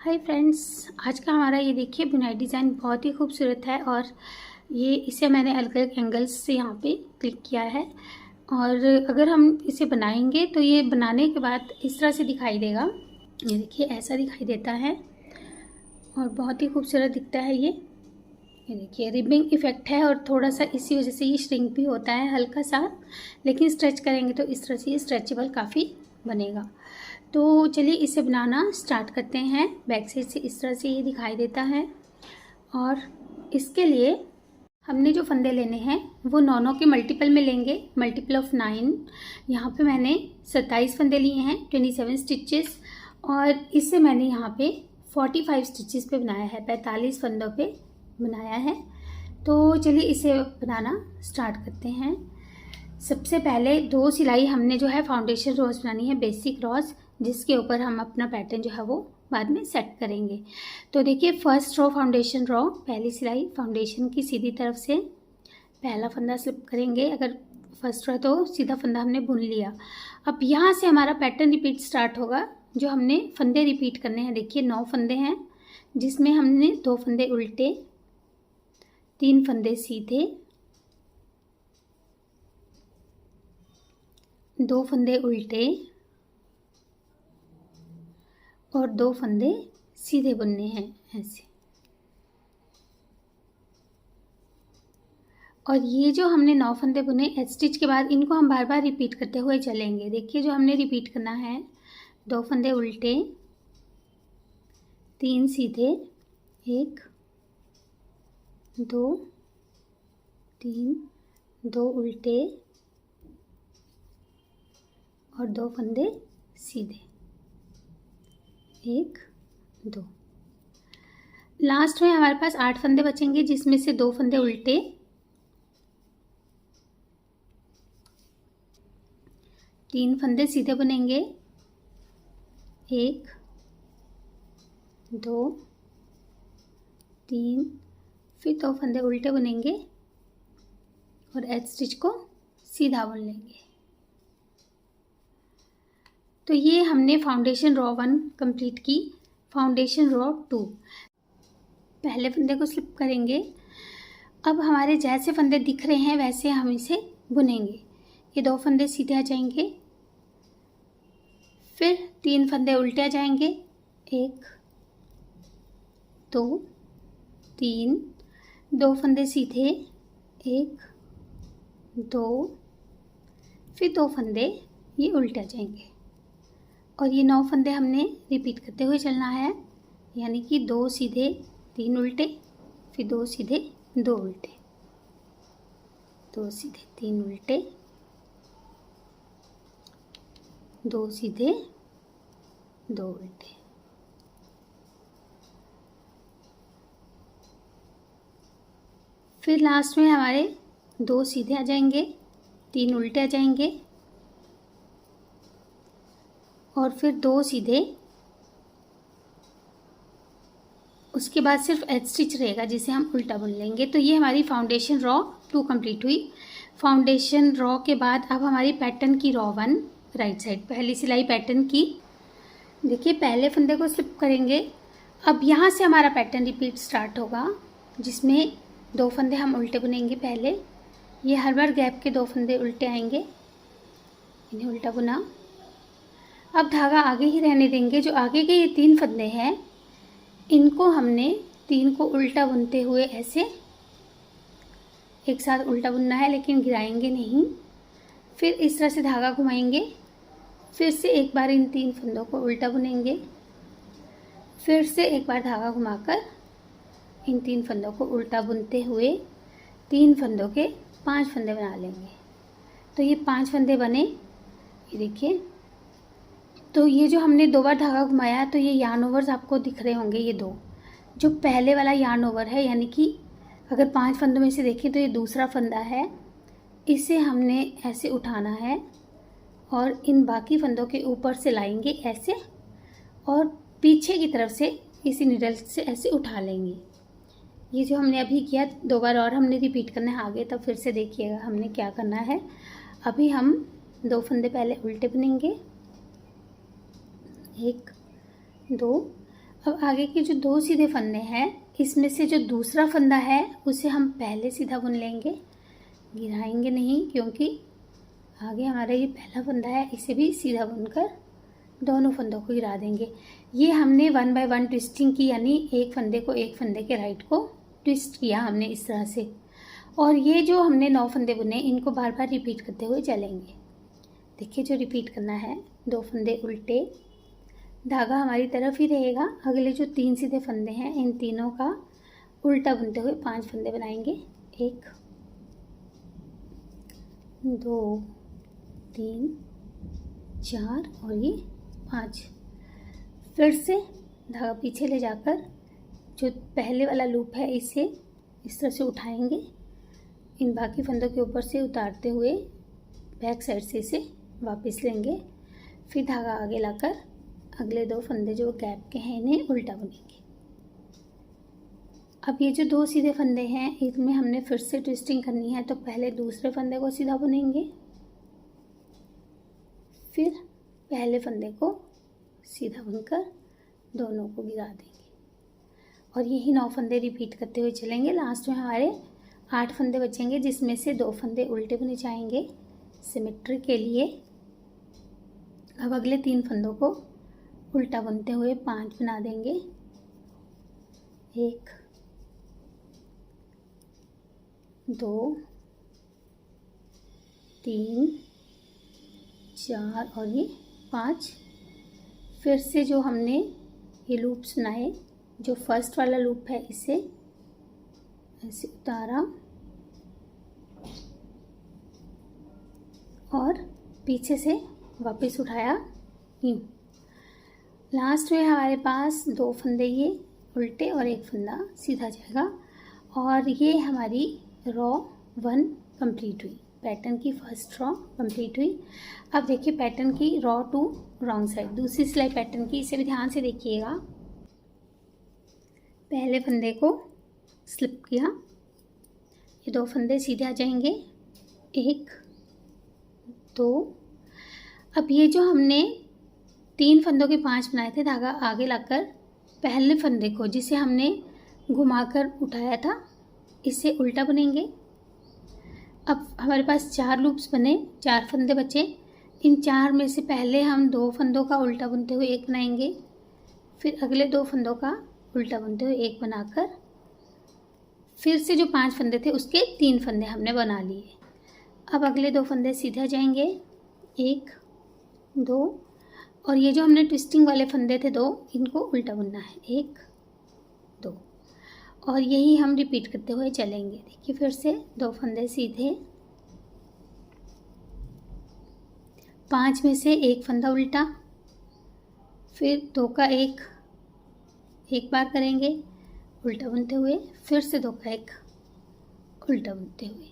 Hi friends, आज का हमारा ये देखिए बुनाई डिज़ाइन बहुत ही खूबसूरत है और इसे मैंने अलग अलग एंगल्स से यहाँ पे क्लिक किया है। और अगर हम इसे बनाएंगे तो ये बनाने के बाद इस तरह से दिखाई देगा। ये देखिए ऐसा दिखाई देता है और बहुत ही खूबसूरत दिखता है ये देखिए रिबिंग इफ़ेक्ट है और थोड़ा सा इसी वजह से ये श्रिंक भी होता है हल्का सा, लेकिन स्ट्रेच करेंगे तो इस तरह से ये स्ट्रेचेबल काफ़ी बनेगा। तो चलिए इसे बनाना स्टार्ट करते हैं। बैक साइड से इस तरह से ये दिखाई देता है और इसके लिए हमने जो फंदे लेने हैं वो 9 के मल्टीपल में लेंगे, मल्टीपल ऑफ 9। यहाँ पे मैंने 27 फंदे लिए हैं, 27 स्टिचेस, और इससे मैंने यहाँ पे 45 स्टिचेस पे बनाया है, 45 फंदों पे बनाया है। तो चलिए इसे बनाना स्टार्ट करते हैं। सबसे पहले 2 सिलाई हमने जो है फाउंडेशन रॉस बनानी है, बेसिक रॉस, जिसके ऊपर हम अपना पैटर्न जो है वो बाद में सेट करेंगे। तो देखिए फर्स्ट रो फाउंडेशन रो, पहली सिलाई फाउंडेशन की सीधी तरफ से पहला फंदा स्लिप करेंगे। अगर फर्स्ट रो तो सीधा फंदा हमने बुन लिया। अब यहाँ से हमारा पैटर्न रिपीट स्टार्ट होगा, जो हमने फंदे रिपीट करने हैं। देखिए 9 फंदे हैं, जिसमें हमने 2 फंदे उल्टे, 3 फंदे सीधे, 2 फंदे उल्टे और 2 फंदे सीधे बुनने हैं ऐसे। और ये जो हमने 9 फंदे बुने एच स्टिच के बाद, इनको हम बार बार रिपीट करते हुए चलेंगे। देखिए जो हमने रिपीट करना है, 2 फंदे उल्टे, 3 सीधे, 1 2 3, 2 उल्टे और 2 फंदे सीधे, 1 2। लास्ट में हमारे पास 8 फंदे बचेंगे, जिसमें से 2 फंदे उल्टे, 3 फंदे सीधे बुनेंगे, 1 2 3, फिर 2 फंदे उल्टे बुनेंगे और एच स्टिच को सीधा बुन लेंगे। तो ये हमने फाउंडेशन रो 1 कंप्लीट की। फाउंडेशन रो 2, पहले फंदे को स्लिप करेंगे। अब हमारे जैसे फंदे दिख रहे हैं वैसे हम इसे बुनेंगे। ये 2 फंदे सीधे आ जाएंगे, फिर 3 फंदे उल्टे आ जाएंगे, 1 2 3, 2 फंदे सीधे, 1 2, फिर 2 फंदे ये उल्टे आ जाएंगे। और ये 9 फंदे हमने रिपीट करते हुए चलना है, यानी कि 2 सीधे 3 उल्टे, फिर 2 सीधे 2 उल्टे, 2 सीधे 3 उल्टे, 2 सीधे 2 उल्टे। फिर लास्ट में हमारे 2 सीधे आ जाएंगे, 3 उल्टे आ जाएंगे और फिर 2 सीधे। उसके बाद सिर्फ एच स्टिच रहेगा, जिसे हम उल्टा बुन लेंगे। तो ये हमारी फाउंडेशन रो 2 कंप्लीट हुई। फाउंडेशन रो के बाद अब हमारी पैटर्न की रो 1 राइट साइड, पहली सिलाई पैटर्न की। देखिए पहले फंदे को स्लिप करेंगे। अब यहाँ से हमारा पैटर्न रिपीट स्टार्ट होगा, जिसमें 2 फंदे हम उल्टे बुनेंगे पहले। ये हर बार गैप के 2 फंदे उल्टे आएंगे, इन्हें उल्टा बुना। अब धागा आगे ही रहने देंगे। जो आगे के ये 3 फंदे हैं, इनको हमने 3 को उल्टा बुनते हुए ऐसे एक साथ उल्टा बुनना है, लेकिन गिराएंगे नहीं। फिर इस तरह से धागा घुमाएंगे, फिर से एक बार इन 3 फंदों को उल्टा बुनेंगे, फिर से एक बार धागा घुमाकर इन 3 फंदों को उल्टा बुनते हुए 3 फंदों के 5 फंदे बना लेंगे। तो ये 5 फंदे बने, ये देखिए। तो ये जो हमने 2 बार धागा घुमाया, तो ये यार्न ओवर्स आपको दिख रहे होंगे। ये 2 जो पहले वाला यार्न ओवर है, यानी कि अगर 5 फंदों में से देखें तो ये दूसरा फंदा है, इसे हमने ऐसे उठाना है और इन बाकी फंदों के ऊपर से लाएंगे ऐसे, और पीछे की तरफ से इसी नीडल से ऐसे उठा लेंगे। ये जो हमने अभी किया 2 बार और हमने रिपीट करना है आगे, तब फिर से देखिएगा हमने क्या करना है। अभी हम 2 फंदे पहले उल्टे बुनेंगे, 1 2। अब आगे के जो 2 सीधे फंदे हैं, इसमें से जो दूसरा फंदा है उसे हम पहले सीधा बुन लेंगे, गिराएंगे नहीं, क्योंकि आगे हमारा ये पहला फंदा है, इसे भी सीधा बुनकर दोनों फंदों को गिरा देंगे। ये हमने 1 बाय 1 ट्विस्टिंग की, यानी एक फंदे को एक फंदे के राइट को ट्विस्ट किया हमने इस तरह से। और ये जो हमने 9 फंदे बुने, इनको बार बार रिपीट करते हुए चलेंगे। देखिए जो रिपीट करना है, 2 फंदे उल्टे, धागा हमारी तरफ ही रहेगा। अगले जो 3 सीधे फंदे हैं, इन तीनों का उल्टा बुनते हुए 5 फंदे बनाएंगे। 1 2 3 4 और ये 5। फिर से धागा पीछे ले जाकर जो पहले वाला लूप है, इसे इस तरह से उठाएंगे, इन बाकी फंदों के ऊपर से उतारते हुए बैक साइड से इसे वापस लेंगे। फिर धागा आगे लाकर अगले 2 फंदे जो गैप के हैं, इन्हें उल्टा बुनेंगे। अब ये जो 2 सीधे फंदे हैं, इनमें हमने फिर से ट्विस्टिंग करनी है, तो पहले दूसरे फंदे को सीधा बुनेंगे, फिर पहले फंदे को सीधा बुनकर दोनों को गिरा देंगे। और यही 9 फंदे रिपीट करते हुए चलेंगे। लास्ट में हमारे 8 फंदे बचेंगे, जिसमें से 2 फंदे उल्टे बुने जाएंगे सिमेट्री के लिए। अब अगले 3 फंदों को उल्टा बुनते हुए 5 बना देंगे। 1 2 3 4 और ये 5। फिर से जो हमने ये लूप्स बनाए, जो फर्स्ट वाला लूप है, इसे ऐसे उतारा और पीछे से वापस उठाया यूँ। लास्ट में हमारे पास 2 फंदे ये उल्टे और 1 फंदा सीधा जाएगा। और ये हमारी रॉ 1 कंप्लीट हुई, पैटर्न की फर्स्ट रॉ कंप्लीट हुई। अब देखिए पैटर्न की रॉ 2 रॉन्ग साइड, दूसरी सिलाई पैटर्न की, इसे भी ध्यान से देखिएगा। पहले फंदे को स्लिप किया, ये 2 फंदे सीधे आ जाएंगे, 1 2। अब ये जो हमने 3 फंदों के 5 बनाए थे, धागा आगे लाकर पहले फंदे को, जिसे हमने घुमाकर उठाया था, इसे उल्टा बुनेंगे। अब हमारे पास 4 लूप्स बने, 4 फंदे बचे। इन 4 में से पहले हम 2 फंदों का उल्टा बुनते हुए 1 बनाएंगे, फिर अगले 2 फंदों का उल्टा बुनते हुए 1 बनाकर फिर से जो 5 फंदे थे उसके 3 फंदे हमने बना लिए। अब अगले 2 फंदे सीधे आ जाएंगे, 1 2। और ये जो हमने ट्विस्टिंग वाले फंदे थे 2, इनको उल्टा बुनना है, 1 2। और यही हम रिपीट करते हुए चलेंगे। देखिए फिर से 2 फंदे सीधे, 5 में से 1 फंदा उल्टा, फिर 2 का 1 बार करेंगे उल्टा बुनते हुए, फिर से 2 का 1 उल्टा बुनते हुए।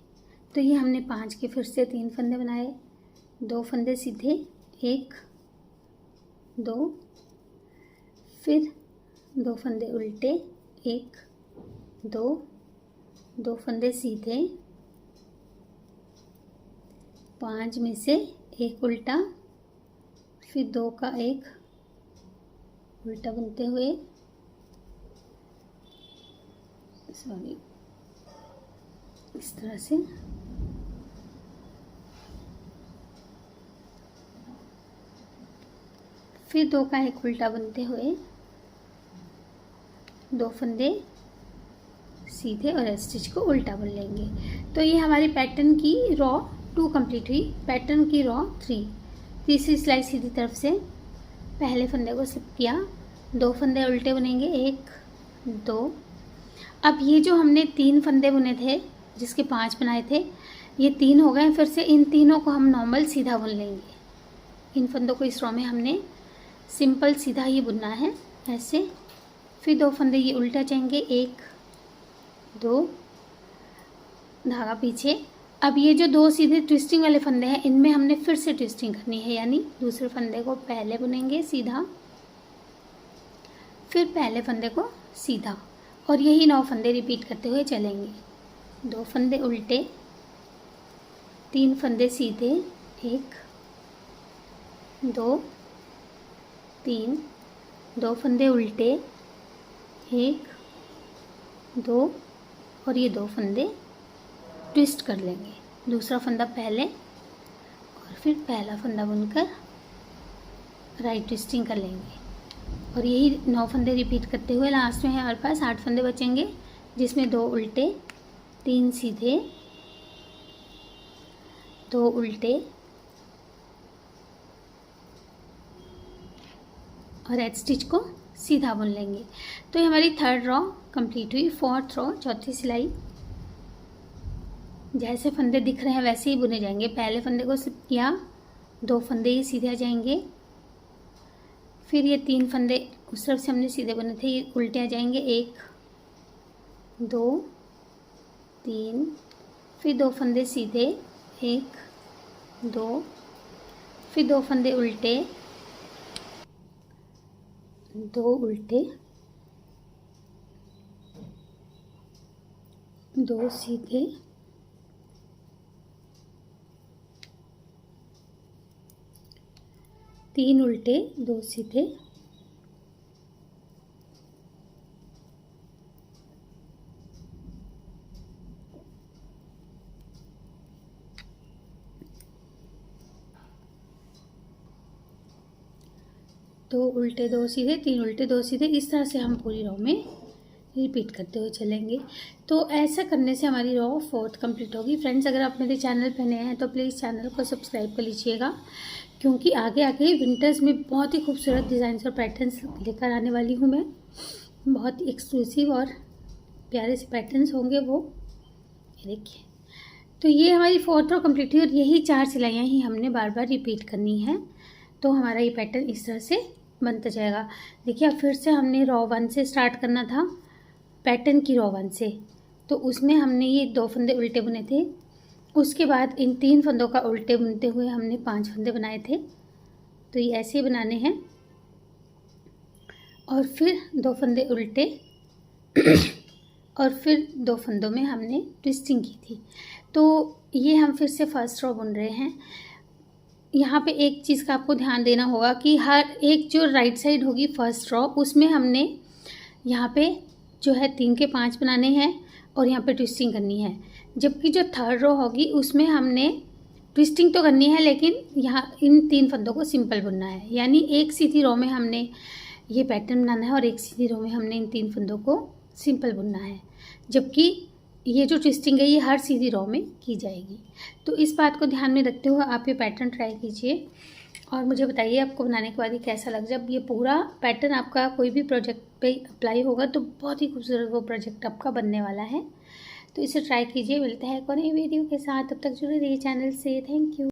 तो ये हमने 5 के फिर से 3 फंदे बनाए, 2 फंदे सीधे, 1 2, फिर 2 फंदे उल्टे, 1 2, 2 फंदे सीधे, 5 में से 1 उल्टा, फिर 2 का 1 उल्टा बुनते हुए, इस तरह से। फिर 2 का 1 उल्टा बुनते हुए 2 फंदे सीधे और स्टिच को उल्टा बुन लेंगे। तो ये हमारी पैटर्न की रॉ 2 कंप्लीट हुई। पैटर्न की रॉ 3, तीसरी सिलाई सीधी तरफ से पहले फंदे को स्लिप किया, 2 फंदे उल्टे बुनेंगे, 1 2। अब ये जो हमने 3 फंदे बुने थे, जिसके 5 बनाए थे, ये 3 हो गए। फिर से इन तीनों को हम नॉर्मल सीधा बुन लेंगे। इन फंदों को इस रॉ में हमने सिंपल सीधा ही बुनना है, ऐसे। फिर 2 फंदे ये उल्टा जाएंगे, 1 2, धागा पीछे। अब ये जो 2 सीधे ट्विस्टिंग वाले फंदे हैं, इनमें हमने फिर से ट्विस्टिंग करनी है, यानी दूसरे फंदे को पहले बुनेंगे सीधा, फिर पहले फंदे को सीधा। और यही 9 फंदे रिपीट करते हुए चलेंगे। 2 फंदे उल्टे, 3 फंदे सीधे, 1 2 3, 2 फंदे उल्टे, 1 2 और ये 2 फंदे ट्विस्ट कर लेंगे। दूसरा फंदा पहले और फिर पहला फंदा बुनकर राइट ट्विस्टिंग कर लेंगे और यही 9 फंदे रिपीट करते हुए लास्ट में हमारे पास 8 फंदे बचेंगे, जिसमें 2 उल्टे 3 सीधे 2 उल्टे और एच स्टिच को सीधा बुन लेंगे। तो ये हमारी 3rd रॉ कंप्लीट हुई। 4th रॉ, चौथी सिलाई, जैसे फंदे दिख रहे हैं वैसे ही बुने जाएंगे। पहले फंदे को स्लिप किया, 2 फंदे ही सीधे आ जाएंगे, फिर ये 3 फंदे उस तरफ से हमने सीधे बुने थे, ये उल्टे आ जाएंगे। 1 2 3, फिर 2 फंदे सीधे, 1 2, फिर 2 फंदे उल्टे, 2 उल्टे 2 सीधे, 3 उल्टे 2 सीधे, 2 उल्टे 2 सीधे, 3 उल्टे 2 सीधे। इस तरह से हम पूरी रॉ में रिपीट करते हुए चलेंगे। तो ऐसा करने से हमारी रॉ 4th कंप्लीट होगी। फ्रेंड्स, अगर आप मेरे चैनल पर नए हैं तो प्लीज़ चैनल को सब्सक्राइब कर लीजिएगा, क्योंकि आगे आगे विंटर्स में बहुत ही खूबसूरत डिज़ाइंस और पैटर्न्स लेकर आने वाली हूँ मैं। बहुत ही एक्सक्लूसिव और प्यारे से पैटर्न्स होंगे वो। ये देखिए, तो ये हमारी 4th रॉ कंप्लीट हुई और यही 4 सिलाइयाँ ही हमने बार बार रिपीट करनी है। तो हमारा ये पैटर्न इस तरह से बनता जाएगा। देखिए, अब फिर से हमने रॉ 1 से स्टार्ट करना था, पैटर्न की रॉ 1 से। तो उसमें हमने ये 2 फंदे उल्टे बुने थे, उसके बाद इन 3 फंदों का उल्टे बुनते हुए हमने 5 फंदे बनाए थे। तो ये ऐसे ही बनाने हैं और फिर 2 फंदे उल्टे और फिर 2 फंदों में हमने ट्विस्टिंग की थी। तो ये हम फिर से फर्स्ट रॉ बुन रहे हैं। यहाँ पे एक चीज़ का आपको ध्यान देना होगा कि हर एक जो राइट साइड होगी फर्स्ट रॉ, उसमें हमने यहाँ पे जो है 3 के 5 बनाने हैं और यहाँ पे ट्विस्टिंग करनी है। जबकि जो 3rd रॉ होगी उसमें हमने ट्विस्टिंग तो करनी है, लेकिन यहाँ इन 3 फंदों को सिंपल बुनना है। यानी एक सीधी रॉ में हमने ये पैटर्न बनाना है और एक सीधी रॉ में हमने इन 3 फंदों को सिंपल बुनना है, जबकि ये जो ट्विस्टिंग है ये हर सीधी रॉ में की जाएगी। तो इस बात को ध्यान में रखते हुए आप ये पैटर्न ट्राई कीजिए और मुझे बताइए आपको बनाने के बाद ये कैसा लग। जब ये पूरा पैटर्न आपका कोई भी प्रोजेक्ट पे अप्लाई होगा तो बहुत ही खूबसूरत वो प्रोजेक्ट आपका बनने वाला है। तो इसे ट्राई कीजिए। मिलता है एक और नई वीडियो के साथ, तब तक जुड़े रहिए चैनल से। Thank you.